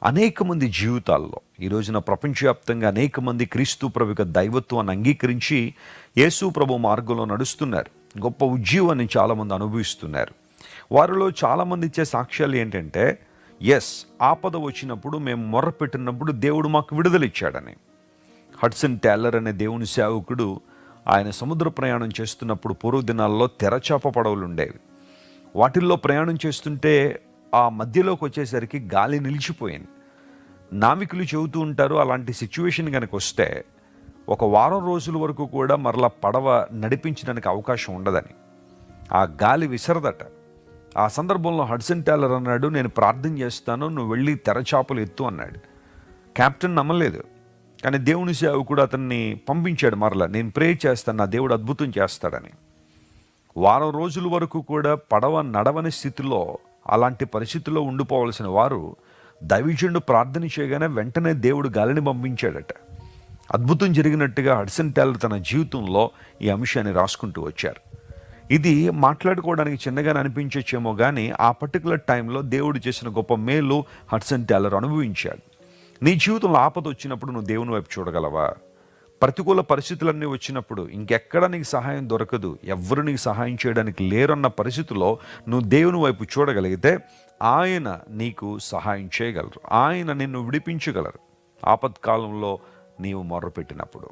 అనేక మంది జీవితాల్లో ఈ రోజున ప్రపంచవ్యాప్తంగా అనేక మంది క్రీస్తు ప్రభు యొక్క దైవత్వాన్ని అంగీకరించి యేసు ప్రభు మార్గంలో నడుస్తున్నారు. గొప్ప ఉజ్జీవాన్ని చాలామంది అనుభవిస్తున్నారు. వారిలో చాలామంది ఇచ్చే సాక్ష్యాలు ఏంటంటే, ఆపద వచ్చినప్పుడు మేము మొర్రపెట్టినప్పుడు దేవుడు మాకు విడుదల ఇచ్చాడని. హడ్సన్ టేలర్ అనే దేవుని సేవకుడు ఆయన సముద్ర ప్రయాణం చేస్తున్నప్పుడు పూర్వ దినాల్లో తెరచాప పడవలు ఉండేవి. వాటిల్లో ప్రయాణం చేస్తుంటే ఆ మధ్యలోకి వచ్చేసరికి గాలి నిలిచిపోయింది. నావికులు చెబుతూ ఉంటారు, అలాంటి సిచ్యువేషన్ కనుక వస్తే 1 వారం రోజుల వరకు కూడా మరలా పడవ నడిపించడానికి అవకాశం ఉండదని. ఆ గాలి విసరదట. ఆ సందర్భంలో హడ్సన్ టేలర్ అన్నాడు, నేను ప్రార్థన చేస్తాను, నువ్వు వెళ్ళి తెరచాపలు ఎత్తు అన్నాడు. కెప్టెన్ నమ్మలేదు, కానీ దేవుని సేవకుడు అతన్ని పంపించాడు. మరలా నేను ప్రే చేస్తాను, నా దేవుడు అద్భుతం చేస్తాడని. వారం రోజుల వరకు కూడా పడవ నడవని స్థితిలో, అలాంటి పరిస్థితుల్లో ఉండిపోవలసిన వారు దైవజనుడు ప్రార్థన చేయగానే వెంటనే దేవుడు గాలిని పంపించాడట. అద్భుతం జరిగినట్టుగా హడ్సన్ టేలర్ తన జీవితంలో ఈ అంశాన్ని రాసుకుంటూ వచ్చారు. ఇది మాట్లాడుకోవడానికి చిన్నగానే అనిపించచ్చేమో కానీ ఆ పర్టికులర్ టైంలో దేవుడు చేసిన గొప్ప మేలు హడ్సన్ టేలర్ అనుభవించాడు. నీ జీవితంలో ఆపద వచ్చినప్పుడు నువ్వు దేవుని వైపు చూడగలవా? ప్రతికూల పరిస్థితులన్నీ వచ్చినప్పుడు ఇంకెక్కడ నీకు సహాయం దొరకదు, ఎవ్వరు నీకు సహాయం చేయడానికి లేరన్న పరిస్థితుల్లో నువ్వు దేవుని వైపు చూడగలిగితే ఆయన నీకు సహాయం చేయగలరు. ఆయన నిన్ను విడిపించగలరు ఆపత్కాలంలో నీవు మొర్రపెట్టినప్పుడు.